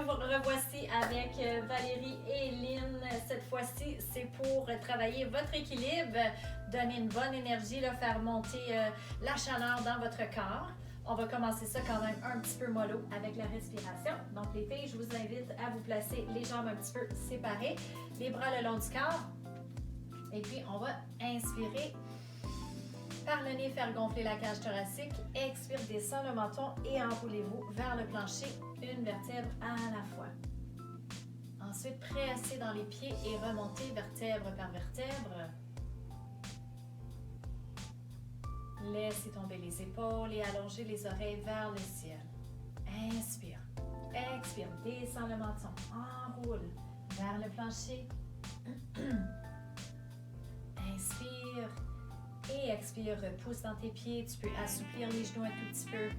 nous revoici avec Valérie et Lynn. Cette fois-ci, c'est pour travailler votre équilibre, donner une bonne énergie, là, faire monter la chaleur dans votre corps. On va commencer ça quand même un petit peu mollo avec la respiration. Donc les filles, je vous invite à vous placer les jambes un petit peu séparées, les bras le long du corps. Et puis on va inspirer. Par le nez, faire gonfler la cage thoracique. Expire, descend le menton et enroulez-vous vers le plancher, une vertèbre à la fois. Ensuite, pressez dans les pieds et remontez vertèbre par vertèbre. Laissez tomber les épaules et allongez les oreilles vers le ciel. Inspire. Expire, descend le menton. Enroule vers le plancher. Inspire. Et expire, repousse dans tes pieds. Tu peux assouplir les genoux un tout petit peu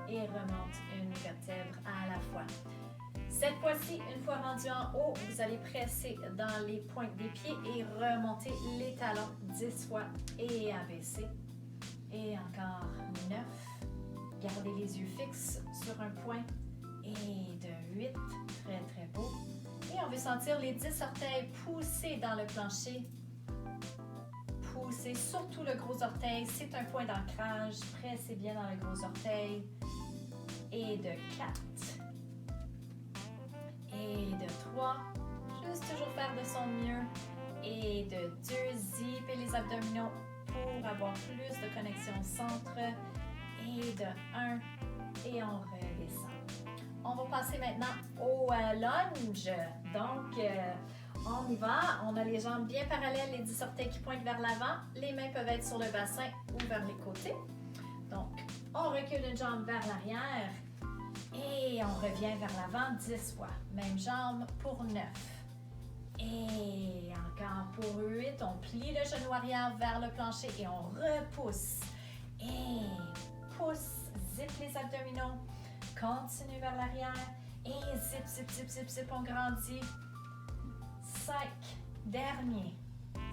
et remonte une vertèbre à la fois. Cette fois-ci, une fois rendu en haut, vous allez presser dans les pointes des pieds et remonter les talons 10 fois et abaisser. Et encore 9. Gardez les yeux fixes sur un point. Et de 8. Très, très beau. Et on veut sentir les 10 orteils pousser dans le plancher. Poussez surtout le gros orteil, c'est un point d'ancrage. Pressez bien dans le gros orteil. Et de 4. Et de 3. Juste toujours faire de son mieux. Et de 2. Zippez les abdominaux pour avoir plus de connexion au centre. Et de 1. Et on redescend. On va passer maintenant au lunge. Donc, on y va. On a les jambes bien parallèles, les 10 orteils qui pointent vers l'avant. Les mains peuvent être sur le bassin ou vers les côtés. Donc, on recule une jambe vers l'arrière et on revient vers l'avant 10 fois. Même jambe pour 9. Et encore pour 8. On plie le genou arrière vers le plancher et on repousse. Et pousse, zip les abdominaux. Continue vers l'arrière et zip, zip, zip, zip, zip, on grandit. 5. Dernier.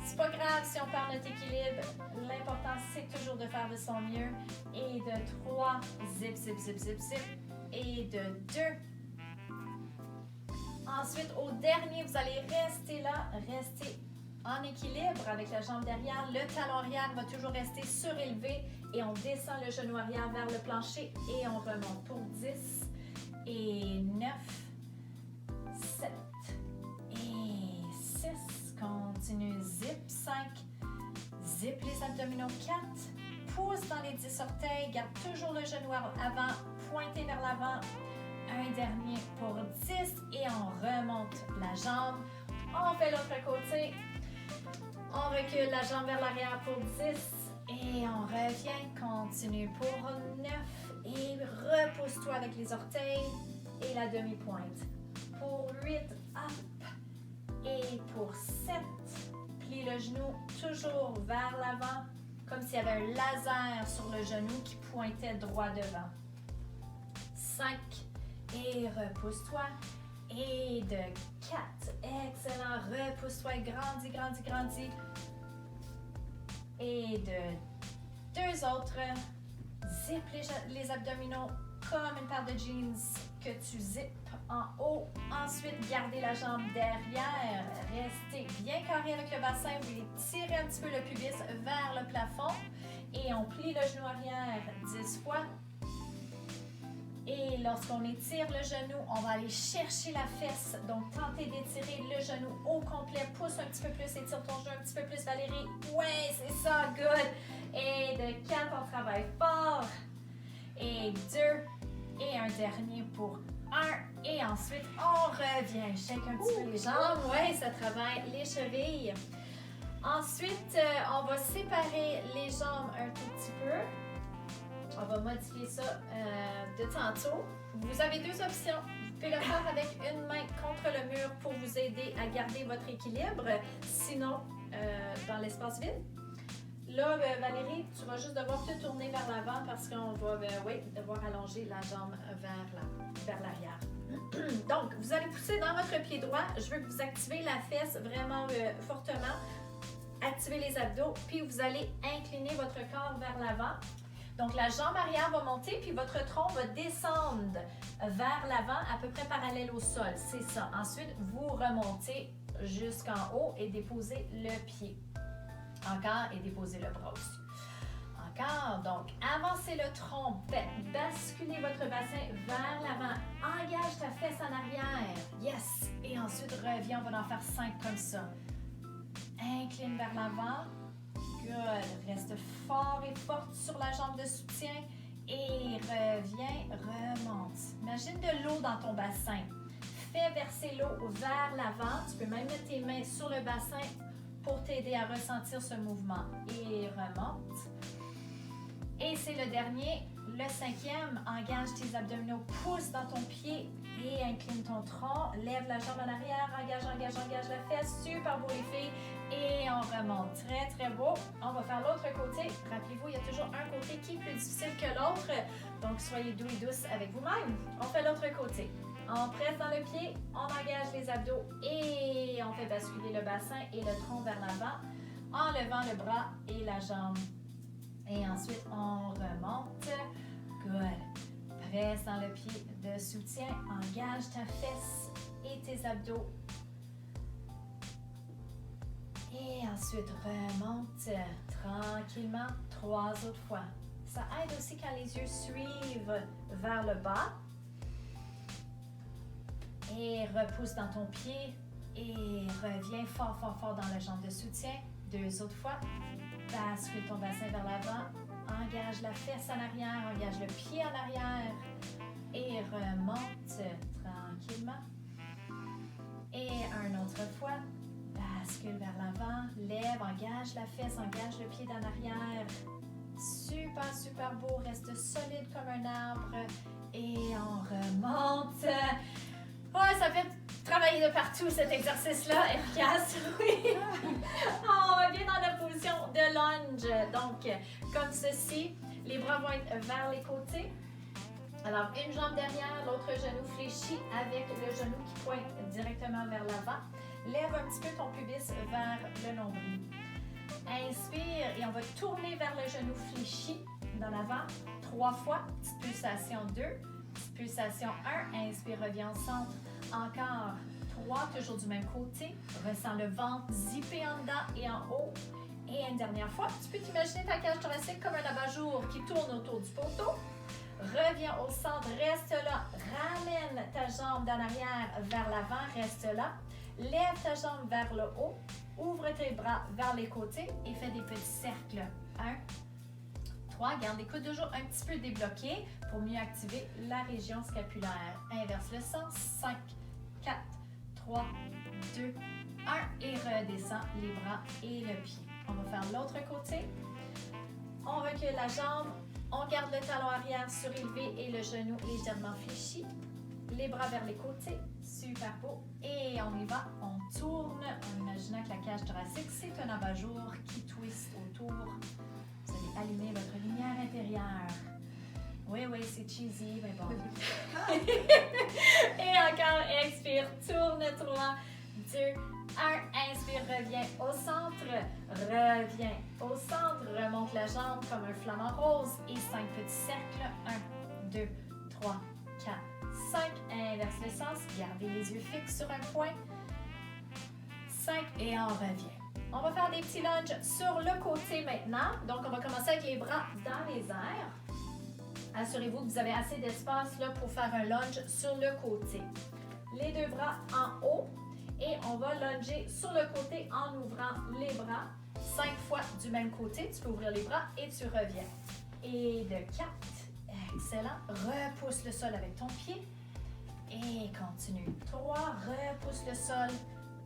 C'est pas grave si on perd notre équilibre. L'important, c'est toujours de faire de son mieux. Et de 3. Zip, zip, zip, zip, zip. Et de 2. Ensuite, au dernier, vous allez rester là, rester en équilibre avec la jambe derrière. Le talon arrière va toujours rester surélevé et on descend le genou arrière vers le plancher et on remonte pour 10 et 9, 7 et 6. Continue, zip 5, zip les abdominaux 4, pousse dans les 10 orteils, garde toujours le genou avant, pointé vers l'avant. Un dernier pour 10 et on remonte la jambe. On fait l'autre côté. On recule la jambe vers l'arrière pour 10 et on revient. Continue pour 9 et repousse-toi avec les orteils et la demi-pointe. Pour 8, hop. Et pour 7, plie le genou toujours vers l'avant comme s'il y avait un laser sur le genou qui pointait droit devant. 5 et repousse-toi. Et de 4. Excellent. Repousse-toi. Grandis, grandis, grandis. Et de 2 autres. Zip les abdominaux comme une paire de jeans que tu zippes en haut. Ensuite, gardez la jambe derrière. Restez bien carré avec le bassin. Vous voulez tirer un petit peu le pubis vers le plafond. Et on plie le genou arrière 10 fois. Et lorsqu'on étire le genou, on va aller chercher la fesse. Donc, tentez d'étirer le genou au complet. Pousse un petit peu plus, étire ton genou un petit peu plus, Valérie. Ouais, c'est ça, good. Et de 4, on travaille fort. Et 2. Et un dernier pour 1. Et ensuite, on revient. Shake un petit peu les jambes. Ouais, ça travaille les chevilles. Ensuite, on va séparer les jambes un tout petit peu. On va modifier ça de tantôt. Vous avez 2 options. Vous pouvez le faire avec une main contre le mur pour vous aider à garder votre équilibre. Sinon, dans l'espace vide. Là, Valérie, tu vas juste devoir te tourner vers l'avant parce qu'on va devoir allonger la jambe vers l'arrière. Donc, vous allez pousser dans votre pied droit. Je veux que vous activez la fesse vraiment fortement. Activez les abdos, puis vous allez incliner votre corps vers l'avant. Donc, la jambe arrière va monter, puis votre tronc va descendre vers l'avant, à peu près parallèle au sol. C'est ça. Ensuite, vous remontez jusqu'en haut et déposez le pied. Encore, et déposez le bras aussi. Encore, donc, avancez le tronc, basculez votre bassin vers l'avant, engage ta fesse en arrière, yes! Et ensuite, reviens, on va en faire 5 comme ça. Incline vers l'avant, good, reste fort et forte sur la jambe de soutien et reviens, remonte. Imagine de l'eau dans ton bassin, fais verser l'eau vers l'avant, tu peux même mettre tes mains sur le bassin pour t'aider à ressentir ce mouvement et remonte. Et c'est le dernier, le 5e, engage tes abdominaux, pousse dans ton pied et incline ton tronc, lève la jambe en arrière, engage la fesse, super beau les filles, et on remonte, très très beau. On va faire l'autre côté, rappelez-vous, il y a toujours un côté qui est plus difficile que l'autre, donc soyez doux et douces avec vous-même. On fait l'autre côté, on presse dans le pied, on engage les abdos et on fait basculer le bassin et le tronc vers l'avant, en levant le bras et la jambe. Et ensuite, on remonte. Good. Presse dans le pied de soutien. Engage ta fesse et tes abdos. Et ensuite, remonte tranquillement 3 autres fois. Ça aide aussi quand les yeux suivent vers le bas. Et repousse dans ton pied. Et reviens fort, fort, fort dans la jambe de soutien. 2 autres fois. Bascule ton bassin vers l'avant, engage la fesse en arrière, engage le pied en arrière et remonte tranquillement. Et une autre fois, bascule vers l'avant, lève, engage la fesse, engage le pied en arrière. Super, super beau, reste solide comme un arbre et on remonte. Ouais, ça fait travailler de partout cet exercice-là, efficace, oui. On revient dans la position de lunge. Donc, comme ceci, les bras vont être vers les côtés. Alors, une jambe derrière, l'autre genou fléchi avec le genou qui pointe directement vers l'avant. Lève un petit peu ton pubis vers le nombril. Inspire et on va tourner vers le genou fléchi dans l'avant 3 fois. Petite pulsation 2. Pulsation 1, inspire, reviens au centre. Encore 3, toujours du même côté. Ressens le ventre zipper en dedans et en haut. Et une dernière fois, tu peux t'imaginer ta cage thoracique comme un abat-jour qui tourne autour du poteau. Reviens au centre, reste là. Ramène ta jambe d'en arrière vers l'avant, reste là. Lève ta jambe vers le haut. Ouvre tes bras vers les côtés et fais des petits cercles. 1, 3, garde les coudes toujours un petit peu débloqués pour mieux activer la région scapulaire. Inverse le sens. 5, 4, 3, 2, 1 et redescends les bras et le pied. On va faire l'autre côté. On recule la jambe. On garde le talon arrière surélevé et le genou légèrement fléchi. Les bras vers les côtés. Super beau. Et on y va. On tourne en imaginant que la cage thoracique, c'est un abat-jour qui twiste autour. Vous allez allumer votre lumière intérieure. Oui, oui, c'est cheesy, mais bon. Et encore, expire, tourne 3, 2, 1. Inspire, reviens au centre. Reviens au centre. Remonte la jambe comme un flamant rose. Et 5 petits cercles. 1, 2, 3, 4, 5. Inverse le sens. Gardez les yeux fixes sur un point. 5 et on revient. On va faire des petits lunges sur le côté maintenant. Donc, on va commencer avec les bras dans les airs. Assurez-vous que vous avez assez d'espace là pour faire un lunge sur le côté. Les 2 bras en haut et on va lunger sur le côté en ouvrant les bras 5 fois du même côté. Tu peux ouvrir les bras et tu reviens. Et de 4, excellent. Repousse le sol avec ton pied et continue. 3, repousse le sol.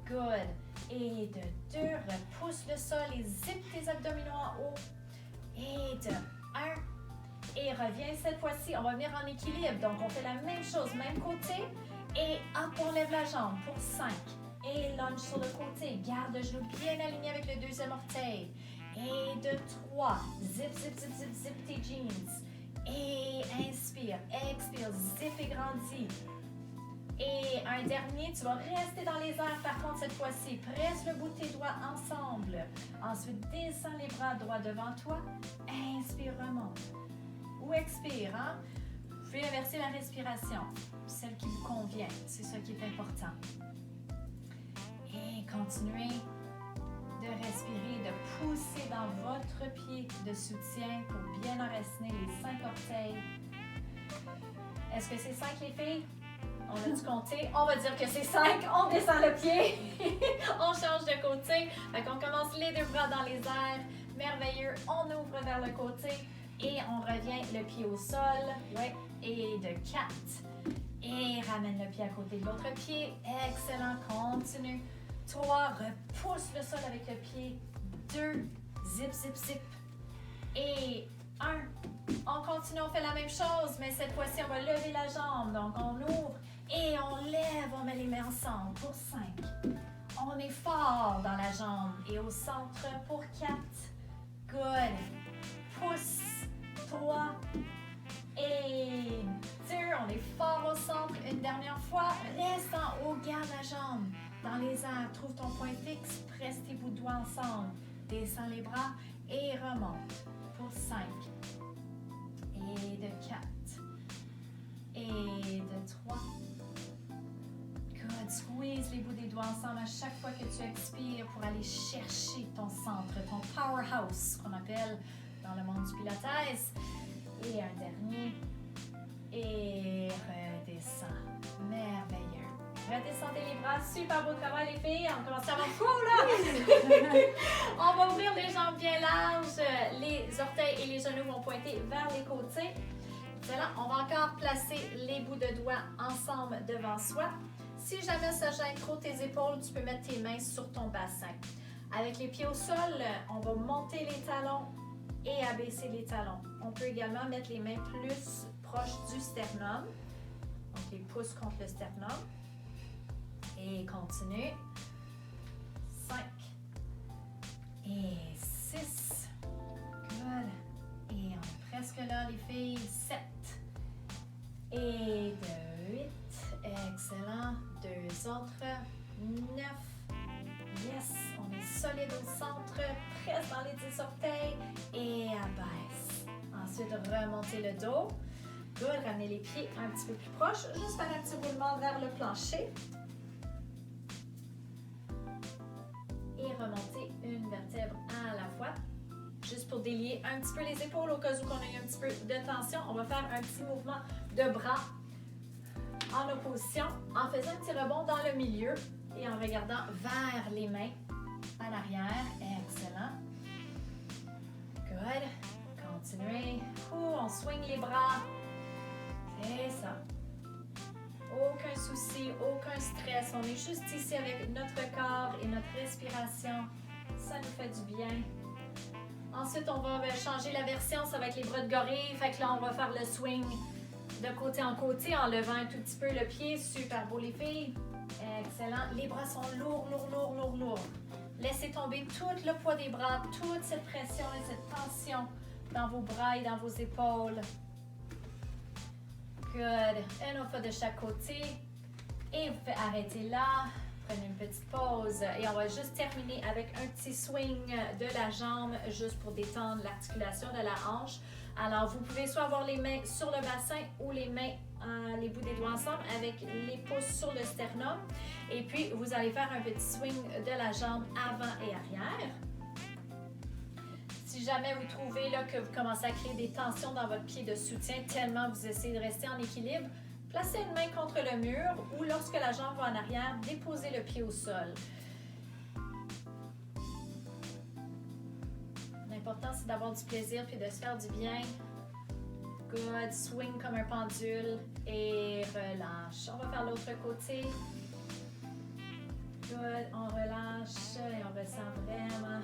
Good. Et de 2, repousse le sol et zip tes abdominaux en haut. Et de 1. Et reviens cette fois-ci. On va venir en équilibre. Donc, on fait la même chose, même côté. Et hop, on lève la jambe pour 5. Et lunge sur le côté. Garde le genou bien aligné avec le deuxième orteil. Et de 3. Zip, zip, zip, zip, zip tes jeans. Et inspire, expire, zip et grandis. Et un dernier, tu vas rester dans les airs par contre cette fois-ci. Presse le bout de tes doigts ensemble. Ensuite, descends les bras droits devant toi. Inspire, remonte. ou expire. Hein? Vous pouvez inverser la respiration, celle qui vous convient. C'est ça qui est important. Et continuez de respirer, de pousser dans votre pied de soutien pour bien enraciner les 5 orteils. Est-ce que c'est 5 les filles? On a dû compter. On va dire que c'est 5. On descend le pied. On change de côté. Fait qu'on commence les 2 bras dans les airs. Merveilleux. On ouvre vers le côté. Et on revient le pied au sol. Ouais. Et de 4. Et ramène le pied à côté de l'autre pied. Excellent. Continue. 3. Repousse le sol avec le pied. 2. Zip, zip, zip. Et 1. On continue, on fait la même chose, mais cette fois-ci, on va lever la jambe. Donc, on ouvre et on lève, on met les mains ensemble pour 5. On est fort dans la jambe et au centre pour 4. Good. Pousse. 3. Et 2. On est fort au centre. Une dernière fois. Reste en haut, garde la jambe. Dans les airs, trouve ton point fixe. Presse tes bouts de doigts ensemble. Descends les bras et remonte pour 5. Et de 4. Et de 3. Good. Squeeze les bouts des doigts ensemble à chaque fois que tu expires pour aller chercher ton centre, ton powerhouse, qu'on appelle dans le monde du Pilates. Et un dernier. Et redescends. Merveilleux. Redescendez les bras. Super beau travail, les filles. On commence à avoir fou, là. On va ouvrir les jambes bien larges. Les orteils et les genoux vont pointer vers les côtés. Excellent. On va encore placer les bouts de doigts ensemble devant soi. Si jamais ça gêne trop tes épaules, tu peux mettre tes mains sur ton bassin. Avec les pieds au sol, on va monter les talons et abaisser les talons. On peut également mettre les mains plus proches du sternum. Donc, les pouces contre le sternum. Et continue. 5. Et 6. Good. Et on est presque là, les filles. 7. Et de 8. Excellent. 2 autres. 9. Yes. On est solide au centre. Presse dans les 10 orteils. Et abaisse. Ensuite, remontez le dos. Good. Ramenez les pieds un petit peu plus proches. Juste faire un petit roulement vers le plancher. Et remonter une vertèbre à la fois. Juste pour délier un petit peu les épaules au cas où on a eu un petit peu de tension. On va faire un petit mouvement de bras en opposition en faisant un petit rebond dans le milieu et en regardant vers les mains à l'arrière. Excellent. Good. Continuez. On swing les bras. C'est ça. Aucun souci, aucun stress. On est juste ici avec notre corps et notre respiration. Ça nous fait du bien. Ensuite, on va changer la version. Ça va être les bras de gorille. Fait que là, on va faire le swing de côté en côté en levant un tout petit peu le pied. Super beau, les filles. Excellent. Les bras sont lourds, lourds, lourds, lourds, lourds. Laissez tomber tout le poids des bras, toute cette pression et cette tension dans vos bras et dans vos épaules. Good. Une autre fois de chaque côté. Et vous pouvez arrêter là. Prenez une petite pause. Et on va juste terminer avec un petit swing de la jambe, juste pour détendre l'articulation de la hanche. Alors, vous pouvez soit avoir les mains sur le bassin ou les mains, les bouts des doigts ensemble avec les pouces sur le sternum. Et puis, vous allez faire un petit swing de la jambe avant et arrière. Si jamais vous trouvez là, que vous commencez à créer des tensions dans votre pied de soutien, tellement vous essayez de rester en équilibre, placez une main contre le mur ou lorsque la jambe va en arrière, déposez le pied au sol. L'important, c'est d'avoir du plaisir puis de se faire du bien. Good. Swing comme un pendule et relâche. On va faire l'autre côté. Good. On relâche et on ressent vraiment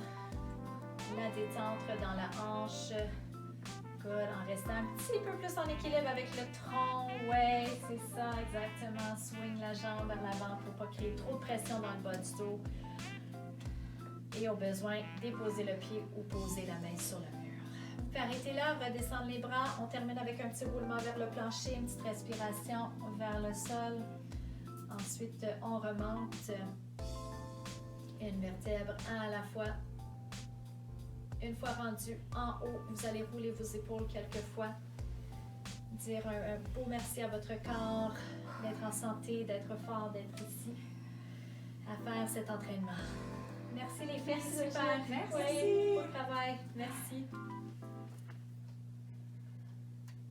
la détente dans la hanche. Good. En restant un petit peu plus en équilibre avec le tronc. Ouais, c'est ça, exactement. Swing la jambe vers l'avant pour ne pas créer trop de pression dans le bas du dos. Et au besoin, déposer le pied ou poser la main sur le mur. Vous pouvez arrêter là, redescendre les bras. On termine avec un petit roulement vers le plancher, une petite respiration vers le sol. Ensuite, on remonte une vertèbre à la fois. Une fois rendu en haut, vous allez rouler vos épaules quelques fois dire un beau merci à votre corps, d'être en santé, d'être fort, d'être ici, à faire cet entraînement. Merci les filles, Merci, super. Merci. Oui, beau travail. Merci.